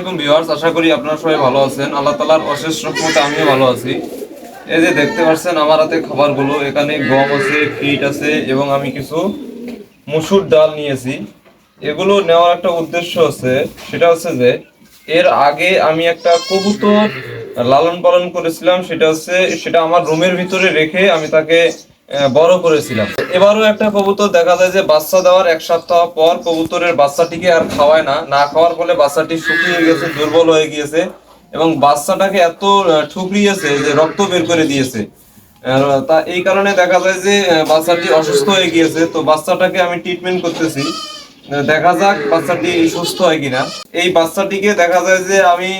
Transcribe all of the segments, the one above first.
আলাইকুম ভিউয়ার্স, আশা করি আপনারা সবাই ভালো আছেন। আল্লাহ তাআলার অশেষ রহমতে আমিও ভালো আছি। এই যে দেখতে পাচ্ছেন আমার হাতে খাবারগুলো, এখানে গম আছে, ফিট আছে এবং আমি কিছু মসুর ডাল নিয়েছি। এগুলো নেওয়ার একটা উদ্দেশ্য আছে, সেটা হচ্ছে যে এর আগে আমি একটা কবুতর লালন পালন করেছিলাম। সেটা আমার রুমের ভিতরে রেখে আমি তাকে বড় করেছিলাম। এবারও একটা কবুতর দেখা যায় যে বাচ্চা দেওয়ার 1 সপ্তাহ পর কবুতরের বাচ্চাটিকে আর খাওয়ায় না, না খাওয়ার ফলে বাচ্চাটি শুকিয়ে গেছে, দুর্বল হয়ে গিয়েছে এবং বাচ্চাটাকে এত ঠুকরিয়েছে যে রক্ত বের করে দিয়েছে। তা এই কারণে দেখা যায় যে বাচ্চাটি অসুস্থ হয়ে গিয়েছে। তো বাচ্চাটাকে আমি ট্রিটমেন্ট করতেছি, দেখা যাক বাচ্চাটি সুস্থ হয় কিনা। এই বাচ্চাটিকে দেখা যায় যে আমি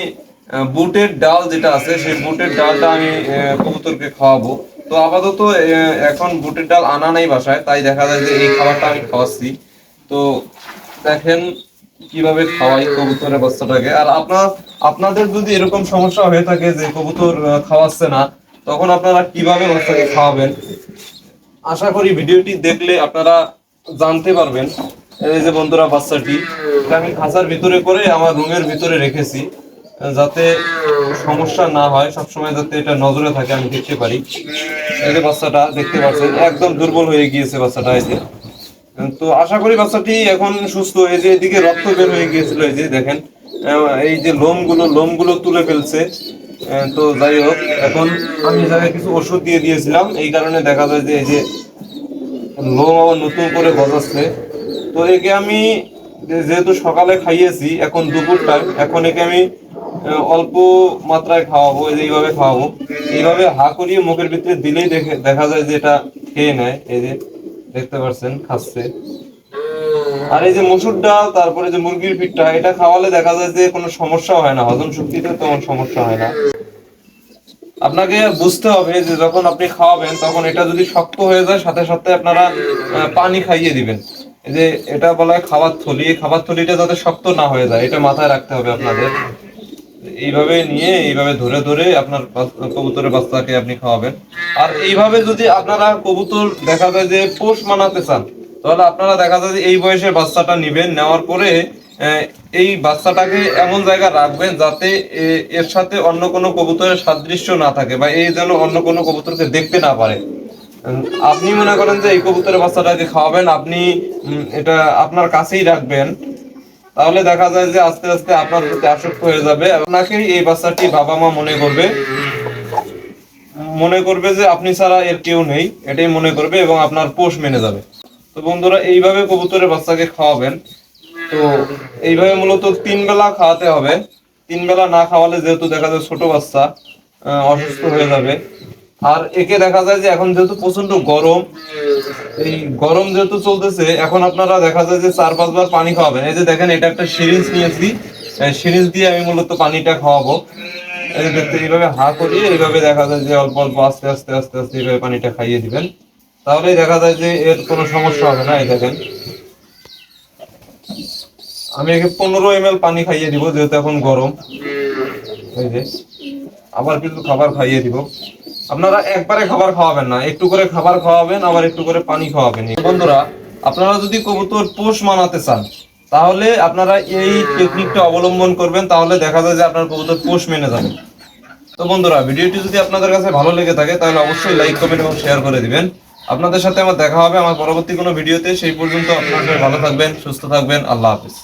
বুটের ডাল যেটা আছে সেই বুটের ডালটা আমি কবুতরকে খাওয়াবো। তো আপাতত এখন বুটের ডাল আনা নাই বাসায়, তাই দেখা যায় যে এই খাবারটা আমি খাওয়াচ্ছি। তো দেখেন কিভাবে খাওয়াই কবুতরের বাচ্চাটাকে। আর আপনাদের যদি এরকম সমস্যা হয়ে থাকে যে কবুতর খাওয়াচ্ছে না, তখন আপনারা কিভাবে বাচ্চাকে খাওয়াবেন, আশা করি ভিডিওটি দেখলে আপনারা জানতে পারবেন। এই যে বন্ধুরা, বাচ্চাটি আমি খাঁচার ভিতরে করে আমার রুমের ভিতরে রেখেছি, যাতে সমস্যা না হয়, সবসময় যাতে এটা নজরে থাকে, আমি দেখতে পারি। এই যে বাচ্চাটা দেখতে পাচ্ছেন একদম দুর্বল হয়ে গিয়েছে বাচ্চাটা। এই যে, তো আশা করি বাচ্চাটি এখন সুস্থ। এই যে এদিকে রক্ত বের হয়ে গিয়েছিল, এই যে দেখেন এই যে লোমগুলো তুলে ফেলছে। তো যাই হোক, এখন আমি যাকে কিছু ওষুধ দিয়ে দিয়েছিলাম, এই কারণে দেখা যায় যে এই যে লোম আবার নতুন করে গজাচ্ছে। তো একে আমি যেহেতু সকালে খাইয়েছি, এখন দুপুর টাইম, এখন একে আমি অল্প মাত্রায় খাওয়াবো। এই যে এইভাবে খাওয়াবো, এইভাবে হা করিয়ে মুখের ভিতরে দিলেই দেখা যায় যে এটা খেয়ে নেয়। এই যে দেখতে পাচ্ছেন খাচ্ছে। আর এই যে মসুর ডাল, তারপরে যে মুরগির পিঠটা, এটা খাওয়ালে দেখা যায় যে কোনো সমস্যা হয় না, হজম শক্তিতে তেমন সমস্যা হয় না। আপনাকে বুঝতে হবে যে যখন আপনি খাওয়াবেন তখন এটা যদি শক্ত হয়ে যায়, সাথে সাথে আপনারা পানি খাইয়ে দিবেন। এই যে এটা বলা হয় খাবার থলি, এই খাবার থলিটা যাতে শক্ত না হয়ে যায়, এটা মাথায় রাখতে হবে আপনাদের। এইভাবে নিয়ে এইভাবে ধরে ধরে আপনার কবুতরের বাচ্চাকে আপনি খাওয়াবেন। আর এইভাবে যদি আপনারা কবুতর দেখা যায় যে পোষ মানাতে চান, তাহলে আপনারা দেখা যায় যে এই বয়সে বাচ্চাটা নিবেন, নেওয়ার পরে এই বাচ্চাটাকে এমন জায়গায় রাখবেন যাতে এর সাথে অন্য কোনো কবুতরের সাদৃশ্য না থাকে, বা এই যেন অন্য কোনো কবুতরকে দেখতে না পারে। আপনি মনে করেন যে এই কবুতরের বাচ্চাটাকে খাওয়াবেন, আপনি এটা আপনার কাছেই রাখবেন, তাহলে দেখা যায় যে আস্তে আস্তে আপনার প্রতি আসক্ত হয়ে যাবে। আপনাকে এই বাচ্চাটি বাবা মা মনে করবে যে আপনি ছাড়া এর কেউ নেই, এটাই মনে করবে এবং আপনার পোষ মেনে যাবে। তো বন্ধুরা, এইভাবে কবুতরের বাচ্চাকে খাওয়াবেন। তো এইভাবে মূলত 3 বেলা খাওয়াতে হবে। 3 বেলা না খাওয়ালে যেহেতু দেখা যায় ছোট বাচ্চা অসুস্থ হয়ে যাবে। আর একে দেখা যায় যে এখন যেহেতু প্রচন্ড গরম, এই গরম যেহেতু চলতেছে, এখন আপনারা দেখা যায় যে 4-5 বার পানি খাওয়াবেন। এই যে দেখেন, এটা একটা সিরিঞ্জ নিয়েছি, সিরিঞ্জ দিয়ে আমি মূলত পানিটা খাওয়াবো। এই যে দেখতে, এইভাবে হা করিয়ে এইভাবে দেখা যায় যে অল্প অল্প আস্তে আস্তে আস্তে আস্তে এইভাবে পানিটা খাইয়ে দিবেন, তাহলেই দেখা যায় যে এর কোনো সমস্যা হবে না। এই দেখেন, আমি একে 15 ml পানি খাইয়ে দিব, যেহেতু এখন গরম। এই যে আবার কিছু খাবার খাইয়ে দিব। আপনারা একবারে খাবার খাওয়াবেন না, একটু করে খাবার খাওয়াবেন, আবার একটু করে পানি খাওয়াবেন। বন্ধুরা, আপনারা যদি কবুতর পোষ মানাতে চান, তাহলে আপনারা এই টেকনিকটা অবলম্বন করবেন, তাহলে দেখা যায় যে আপনার কবুতর পোষ মেনে যাবে। তো বন্ধুরা, ভিডিওটি যদি আপনাদের কাছে ভালো লেগে থাকে, তাহলে অবশ্যই লাইক, কমেন্ট এবং শেয়ার করে দিবেন। আপনাদের সাথে আমার দেখা হবে আমার পরবর্তী কোনো ভিডিওতে। সেই পর্যন্ত আপনারা ভালো থাকবেন, সুস্থ থাকবেন। আল্লাহ হাফেজ।